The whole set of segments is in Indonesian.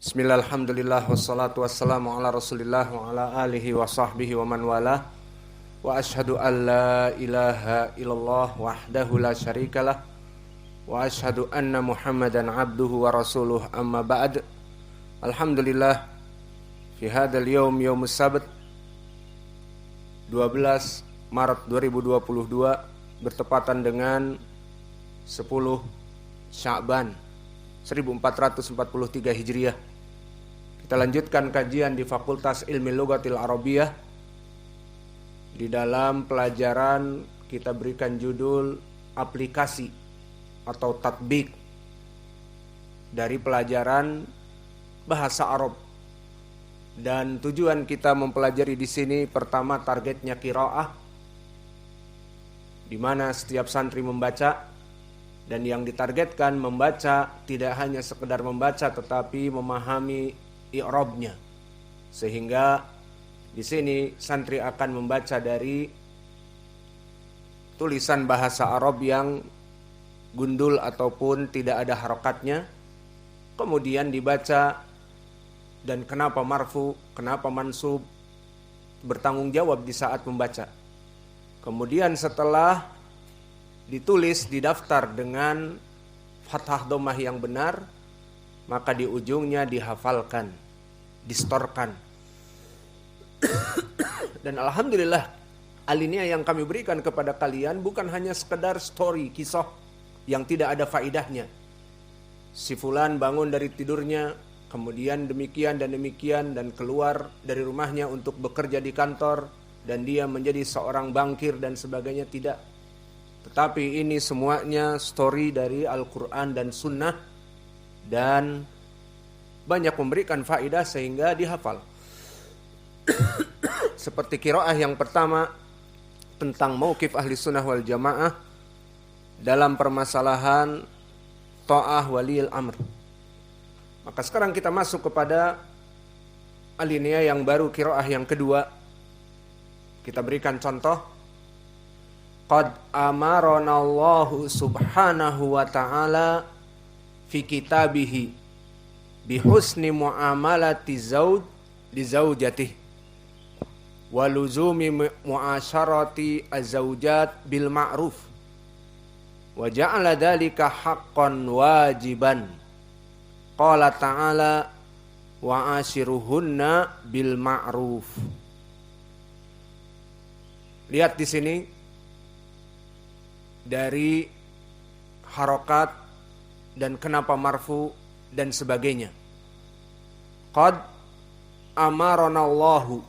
Bismillah, alhamdulillah, wassalatu wassalamu ala rasulillah wa ala alihi wa sahbihi wa man wala. Wa ashadu an la ilaha illallah wahdahu la syarikalah. Wa ashadu anna muhammadan abduhu wa rasuluh amma ba'd. Alhamdulillah, fi hadal yawm yawmus sabt 12 Maret 2022 bertepatan dengan 10 Sya'ban 1443 Hijriah. Kita lanjutkan kajian di Fakultas Ilmi Lughatil Arabiyah. Di dalam pelajaran kita berikan judul aplikasi atau tatbik dari pelajaran bahasa Arab. Dan tujuan kita mempelajari di sini pertama targetnya qiraah, di mana setiap santri membaca, dan yang ditargetkan membaca tidak hanya sekedar membaca tetapi memahami i'rabnya, sehingga di sini santri akan membaca dari tulisan bahasa Arab yang gundul ataupun tidak ada harokatnya, kemudian dibaca dan kenapa marfu, kenapa mansub, bertanggung jawab di saat membaca. Kemudian setelah ditulis, didaftar dengan fathah dhammah yang benar, maka di ujungnya dihafalkan, distorkan. Dan alhamdulillah, alinea yang kami berikan kepada kalian bukan hanya sekedar story, kisah yang tidak ada faidahnya. Si fulan bangun dari tidurnya, kemudian demikian dan demikian, dan keluar dari rumahnya untuk bekerja di kantor, dan dia menjadi seorang bankir dan sebagainya. Tidak. Tetapi ini semuanya story dari Al-Quran dan Sunnah, dan banyak memberikan faidah sehingga dihafal. Seperti qiraah yang pertama tentang mauqif ahli sunnah wal jamaah dalam permasalahan ta'ah waliyil amr. Maka sekarang kita masuk kepada alinea yang baru, qiraah yang kedua. Kita berikan contoh. Qad amarana Allahu subhanahu wa ta'ala fi kitabihi bihusni muamalati zawj li zawjatihi wa luzumi muasyarati az-zawjat bil ma'ruf wa ja'ala dhalika haqqan wajiban. Qala ta'ala wa ashiruhunna bil ma'ruf. Lihat di sini dari harokat dan kenapa marfu dan sebagainya. Qad amaranallahu,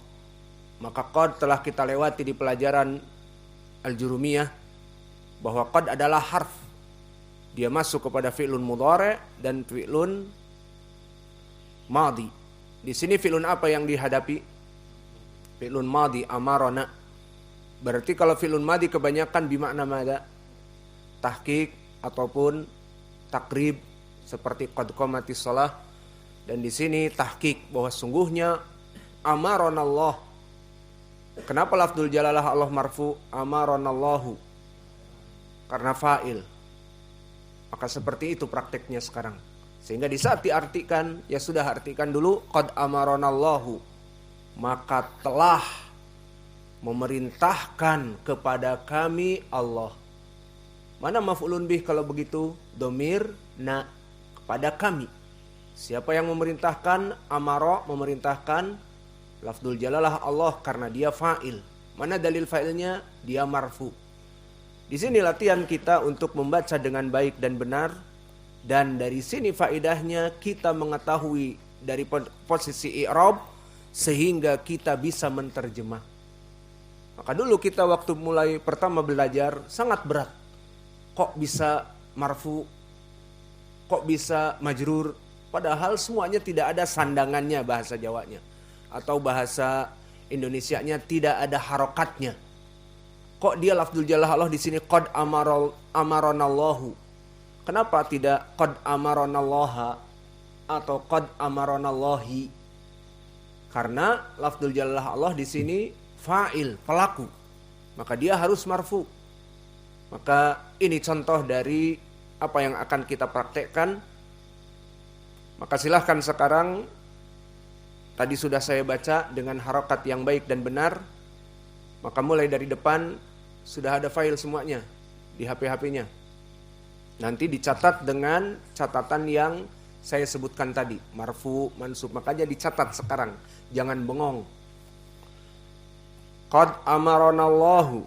maka qad telah kita lewati di pelajaran Al-Jurumiyah bahwa qad adalah harf. Dia masuk kepada fi'lun mudhari' dan fi'lun madhi. Di sini fi'lun apa yang dihadapi? Fi'lun madhi, amarana. Berarti kalau fi'lun madhi kebanyakan bimakna mada? Tahqiq ataupun takrib, seperti qad qamatis shalah. Dan di sini tahqiq bahwa sungguhnya amaranallah. Kenapa lafdzul jalalah Allah marfu? Amaranallahu, karena fa'il. Maka seperti itu prakteknya sekarang. Sehingga di saat diartikan, ya sudah artikan dulu qad amaranallahu, maka telah memerintahkan kepada kami Allah. Mana maf'ulun bih kalau begitu? Domir na, kepada kami. Siapa yang memerintahkan? Amara, memerintahkan. Lafdzul jalalah Allah karena dia fa'il. Mana dalil fa'ilnya? Dia marfu. Di sini latihan kita untuk membaca dengan baik dan benar. Dan dari sini faidahnya kita mengetahui dari posisi i'rab sehingga kita bisa menterjemah. Maka dulu kita waktu mulai pertama belajar sangat berat. Kok bisa marfu? Kok bisa majrur? Padahal semuanya tidak ada sandangannya bahasa Jawanya. Atau bahasa Indonesianya tidak ada harokatnya. Kok dia lafdzul jalalah Allah di sini qad amaranallahu? Kenapa tidak qad amaranallaha atau qad amaranallahi? Karena lafdzul jalalah Allah di sini fa'il, pelaku. Maka dia harus marfu. Maka ini contoh dari apa yang akan kita praktekkan Maka silahkan sekarang, tadi sudah saya baca dengan harokat yang baik dan benar, maka mulai dari depan sudah ada file semuanya di HP-HP-nya. Nanti dicatat dengan catatan yang saya sebutkan tadi, marfu, mansub, makanya dicatat sekarang, jangan bengong. Qad amaranallahu,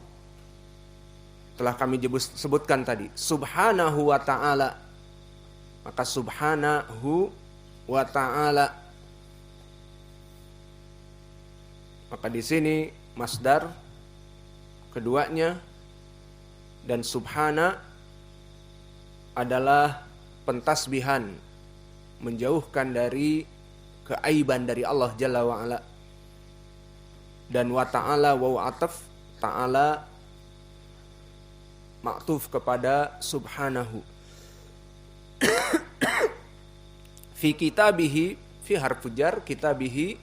telah kami sebutkan tadi, subhanahu wa ta'ala. Maka subhanahu wa ta'ala, maka di sini masdar keduanya, dan subhana adalah pentasbihan, menjauhkan dari keaiban dari Allah Jalla wa'ala. Dan wa ta'ala wa ataf, ta'ala ma'tuf kepada subhanahu. Fi kitabihi, fi harfu jar, kitabihi,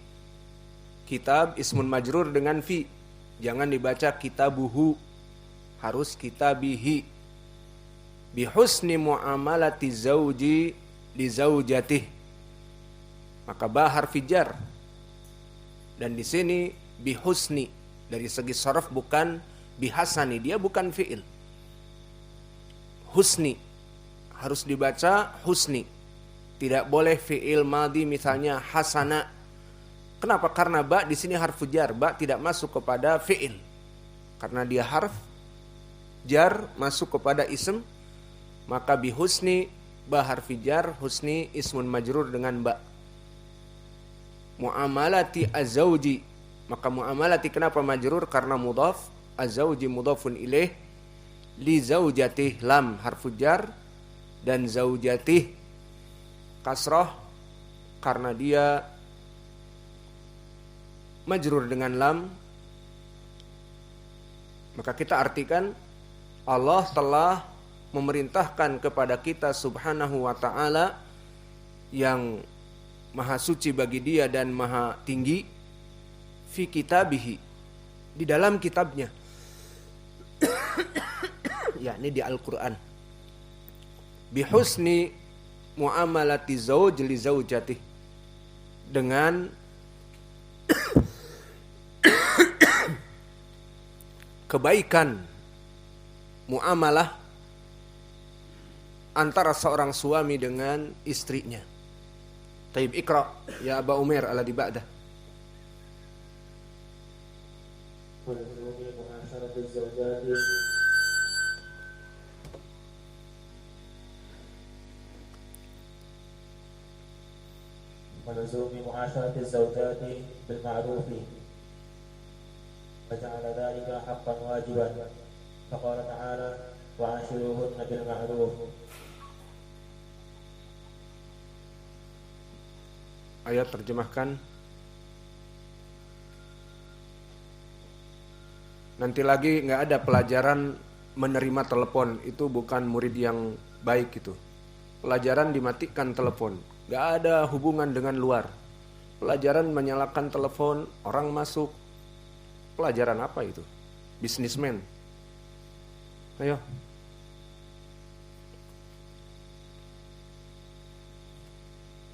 kitab ismun majrur dengan fi. Jangan dibaca kitabuhu, harus kitabihi. Bihusni muamalati zauji li zaujatih. Maka ba harfi jar. Dan di sini bihusni, dari segi sharaf bukan bihasani, dia bukan fi'il. Husni harus dibaca husni. Tidak boleh fi'il madhi misalnya hasana. Kenapa? Karena ba di sini harfu jar, ba tidak masuk kepada fi'il. Karena dia harf jar masuk kepada ism, maka bihusni, ba harfi jar, husni ismun majrur dengan ba. Muamalati azauji, maka muamalati kenapa majrur? Karena mudhaf, azauji mudhafun ilaih, li zaujatih, lam harfu jar, dan zaujatih kasrah karena dia majrur dengan lam. Maka kita artikan Allah telah memerintahkan kepada kita subhanahu wa ta'ala yang maha suci bagi dia dan maha tinggi, fi kitabihi, di dalam kitabnya, yakni di Al-Quran, bihusni muamalati zauj li zaujatih, dengan kebaikan muamalah antara seorang suami dengan istrinya. Taib, ikra ya Aba Umair ala di ba'dah. ولزوم معاشرة الزوجات بالمعروف فجعل ذلك حقا واجبا فقال تعالى وعاشروهن بالمعروف. Ayat terjemahkan. Nanti lagi nggak ada pelajaran menerima telepon, itu bukan murid yang baik itu. Pelajaran dimatikan telepon, nggak ada hubungan dengan luar. Pelajaran menyalakan telepon, orang masuk. Pelajaran apa itu? Businessman. Ayo.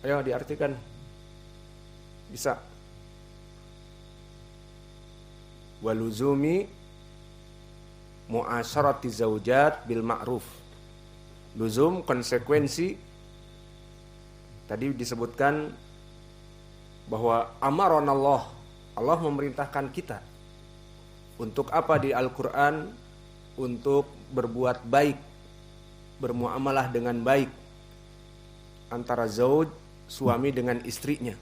Ayo diartikan. Bisa. Waluzumi mu'asyarati zaujat bil ma'ruf. Luzum, konsekuensi. Tadi disebutkan bahwa amaranallah, Allah memerintahkan kita untuk apa di Al-Quran? Untuk berbuat baik, bermuamalah dengan baik antara zauj, suami dengan istrinya.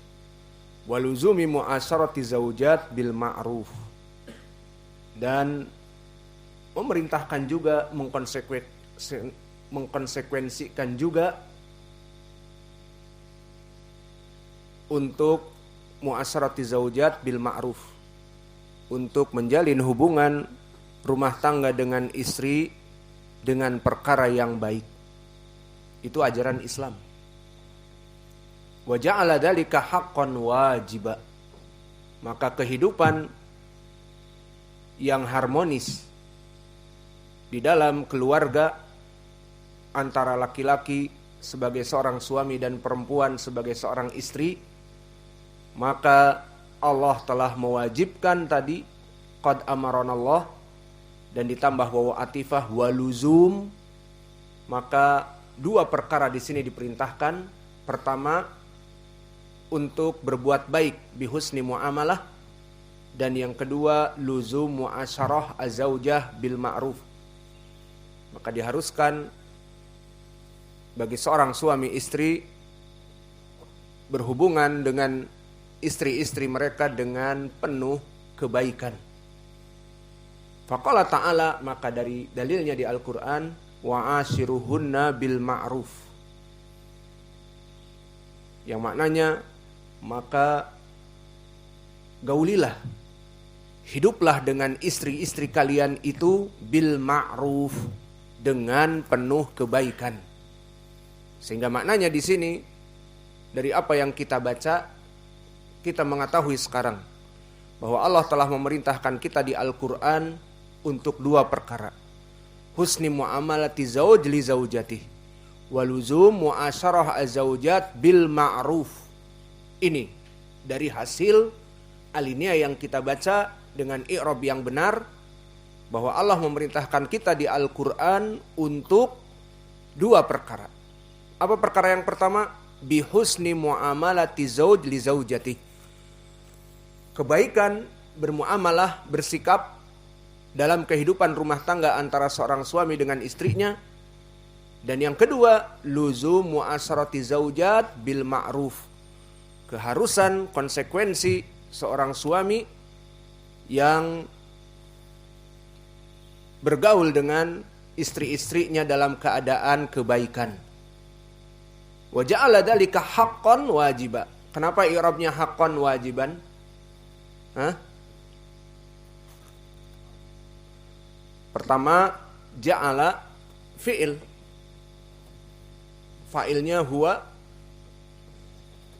Waluzumi mu'asyarati zaujat bil ma'ruf, dan memerintahkan juga, mengkonsekuensikan juga untuk mu'asyarati zaujat bil ma'ruf, untuk menjalin hubungan rumah tangga dengan istri dengan perkara yang baik. Itu ajaran Islam. Wa ja'ala dzalika haqqan wajiba. Maka kehidupan yang harmonis di dalam keluarga antara laki-laki sebagai seorang suami dan perempuan sebagai seorang istri, maka Allah telah mewajibkan tadi qad amaranallah dan ditambah wawu atifah waluzum, maka dua perkara di sini diperintahkan. Pertama, untuk berbuat baik bihusni muamalah, dan yang kedua luzum muasyarah azaujah bil ma'ruf. Maka diharuskan bagi seorang suami istri berhubungan dengan istri-istri mereka dengan penuh kebaikan. Faqala ta'ala, maka dari dalilnya di Al-Quran, wa'ashiruhunna bil ma'ruf, yang maknanya maka gaulilah, hiduplah dengan istri-istri kalian itu bil ma'ruf, dengan penuh kebaikan. Sehingga maknanya di sini dari apa yang kita baca, kita mengetahui sekarang bahwa Allah telah memerintahkan kita di Al-Quran untuk dua perkara. Husni muamalati zauj li zaujatih, waluzum muasyarah azaujat bil ma'ruf. Ini dari hasil alinea yang kita baca dengan i'rab yang benar, bahwa Allah memerintahkan kita di Al-Quran untuk dua perkara. Apa perkara yang pertama? Bihusni muamalati zauj li zaujatih, kebaikan bermuamalah, bersikap dalam kehidupan rumah tangga antara seorang suami dengan istrinya. Dan yang kedua, luzum mu'asyarati zaujat bil ma'ruf, keharusan, konsekuensi seorang suami yang bergaul dengan istri-istrinya dalam keadaan kebaikan. Wa ja'ala dzalika haqqan wajiba. Kenapa i'rabnya haqqan wajiban? Pertama, ja'ala fi'il, fa'ilnya huwa,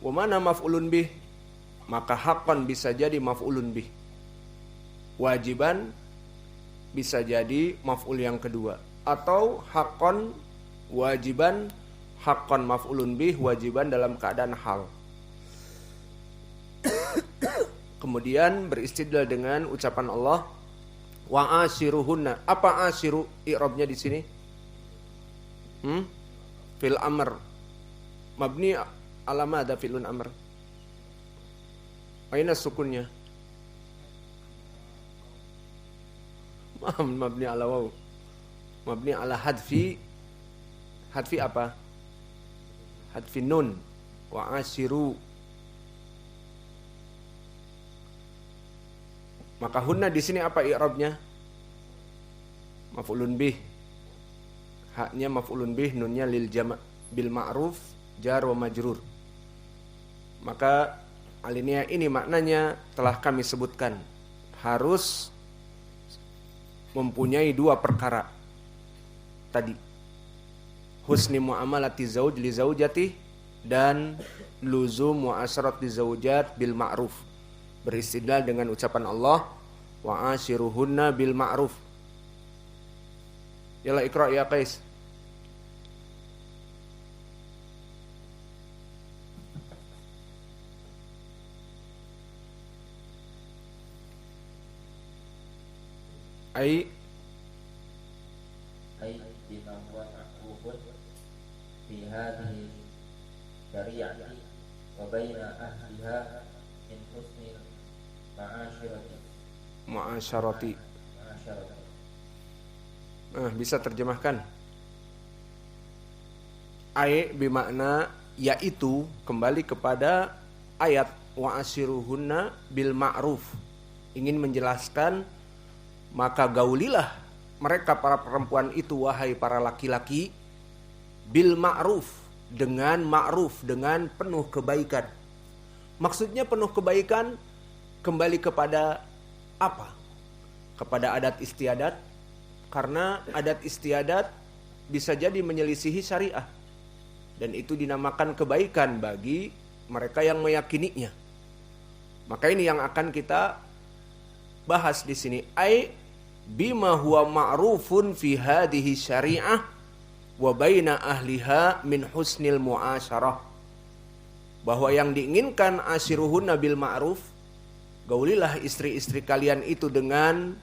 wa mana maf'ulun bih, maka haqqan bisa jadi maf'ulun bih, wajiban bisa jadi maf'ul yang kedua, atau haqqan wajiban, haqqan maf'ulun bih, wajiban dalam keadaan hal. Kemudian beristidlal dengan ucapan Allah wa ashiruhunna. Apa ashiru i'rabnya di sini? Fil amr, mabni ala madza filun amr? Aina sukunnya? Mabni ala waw, mabni ala hadfi. Hadfi apa? Hadfi nun. Wa ashiru. Maka hunna di sini apa i'rabnya? Maf'ulun bih. Haknya maf'ulun bih, nunnya lil jama' bil ma'ruf jar wa majrur. Maka alinea ini maknanya telah kami sebutkan, harus mempunyai dua perkara tadi. Husni muamalati zauj li zaujati dan luzum mu'asyrati zaujat bil ma'ruf. Beristidlal dengan ucapan Allah wa ashiruhunna bil ma'ruf. Yalla ikra ya Qais. Ai bima huwa ma'rufun fi hadhihi syari'ati wa baina ahliha min husni mu'asyarati. Bisa terjemahkan? Ai bimakna yaitu, kembali kepada ayat wa ashiruhunna bil ma'ruf, ingin menjelaskan maka gaulilah mereka para perempuan itu wahai para laki-laki bil ma'ruf, dengan ma'ruf, dengan penuh kebaikan. Maksudnya penuh kebaikan kembali kepada apa? Kepada adat istiadat, karena adat istiadat bisa jadi menyelisihi syariah, dan itu dinamakan kebaikan bagi mereka yang meyakininya. Maka ini yang akan kita bahas di sini. Ai bima huwa ma'rufun fi hadhihi syariah wa baina ahliha min husnil muasyarah. Bahwa yang diinginkan ashiruhunna bil ma'ruf, gaulilah istri-istri kalian itu dengan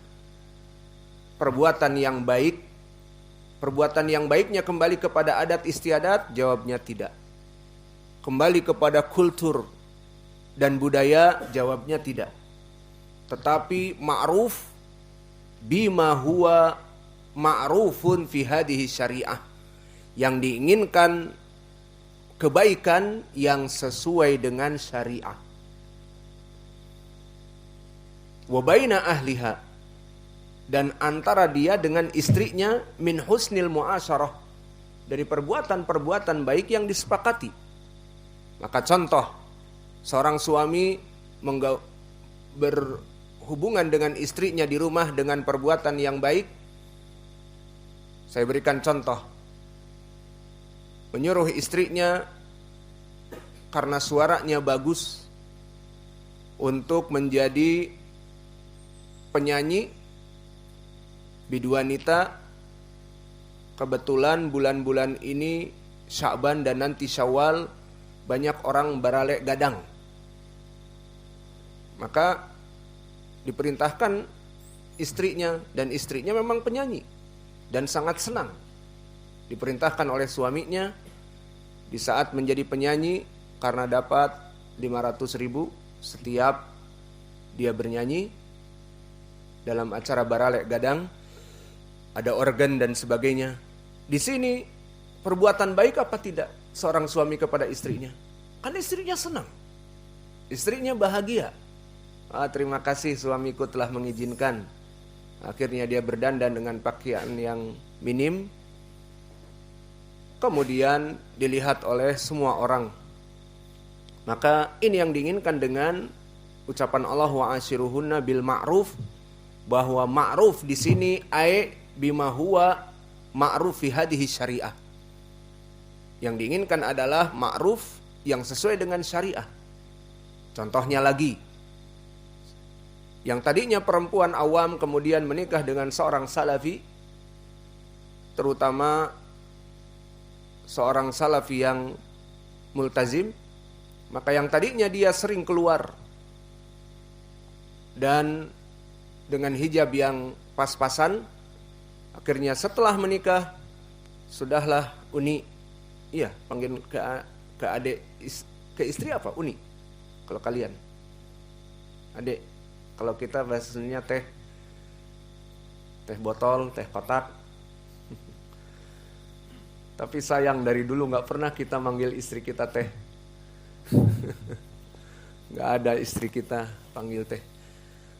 perbuatan yang baik. Perbuatan yang baiknya kembali kepada adat istiadat? Jawabnya tidak. Kembali kepada kultur dan budaya? Jawabnya tidak. Tetapi ma'ruf bima huwa ma'rufun fi hadhihi syariah. Yang diinginkan kebaikan yang sesuai dengan syariah. Wa baina ahliha, dan antara dia dengan istrinya min husnil muasyarah, dari perbuatan-perbuatan baik yang disepakati. Maka contoh, seorang suami berhubungan dengan istrinya di rumah dengan perbuatan yang baik. Saya berikan contoh, menyuruh istrinya karena suaranya bagus untuk menjadi penyanyi biduanita. Kebetulan bulan-bulan ini Sya'ban dan nanti Syawal banyak orang baralek gadang. Maka diperintahkan istrinya, dan istrinya memang penyanyi dan sangat senang. Diperintahkan oleh suaminya di saat menjadi penyanyi, karena dapat 500.000 setiap dia bernyanyi dalam acara baralek gadang, ada organ dan sebagainya. Di sini perbuatan baik apa tidak seorang suami kepada istrinya? Kan istrinya senang, istrinya bahagia. Terima kasih suamiku telah mengizinkan. Akhirnya dia berdandan dengan pakaian yang minim, kemudian dilihat oleh semua orang. Maka ini yang diinginkan dengan ucapan Allah wa ashiruhunna bil ma'ruf, bahwa ma'ruf di sini bima huwa ma'ruf fi hadhihi syariah. Yang diinginkan adalah ma'ruf yang sesuai dengan syariah. Contohnya lagi, yang tadinya perempuan awam kemudian menikah dengan seorang salafi, terutama seorang salafi yang multazim, maka yang tadinya dia sering keluar dan dengan hijab yang pas-pasan, akhirnya setelah menikah sudahlah uni. Iya, panggil ke adik, ke istri apa? Uni. Kalau kalian adik, kalau kita bahasanya teh botol, teh kotak. Tapi sayang dari dulu nggak pernah kita manggil istri kita teh. Nggak ada istri kita panggil teh.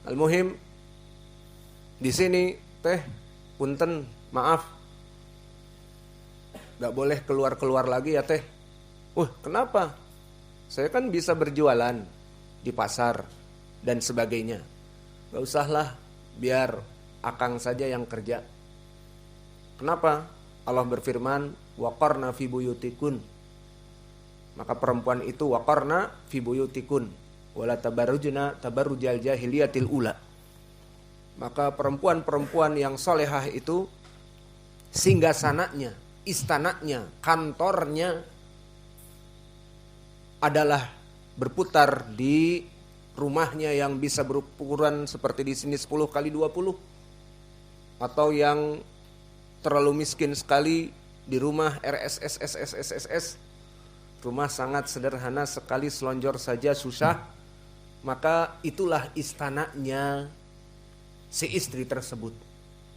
Al-muhim di sini teh, punten, maaf, nggak boleh keluar lagi ya teh. Kenapa? Saya kan bisa berjualan di pasar dan sebagainya. Gak usahlah, biar akang saja yang kerja. Kenapa? Allah berfirman, waqarna fi buyutikun. Maka perempuan itu waqarna fi buyutikun wala tabarrujna tabarrujal jahiliyatil ula. Maka perempuan-perempuan yang solehah itu singgasananya, istananya, kantornya adalah berputar di rumahnya yang bisa berukuran seperti di sini 10 kali 20, atau yang terlalu miskin sekali di rumah RSS, rumah sangat sederhana sekali, selonjor saja susah. Maka itulah istananya si istri tersebut.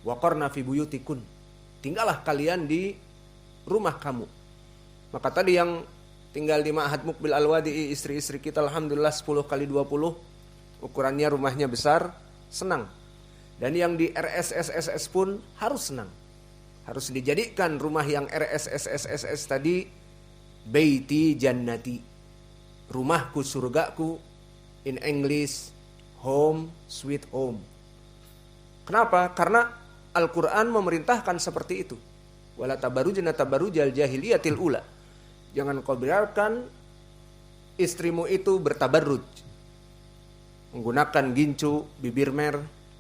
Waqarna fi buyutikun, tinggallah kalian di rumah kamu. Maka tadi yang tinggal di Ma'had Muqbil Al-Wadi'i, istri-istri kita alhamdulillah 10 kali 20, ukurannya rumahnya besar, senang. Dan yang di RSS pun harus senang. Harus dijadikan rumah yang RSS tadi baiti jannati, rumahku surgaku, in English home sweet home. Kenapa? Karena Al-Quran memerintahkan seperti itu. Wala tabarujna tabarujal jahiliyatil ula. Jangan kau biarkan istrimu itu bertabarruj, menggunakan gincu, bibir mer,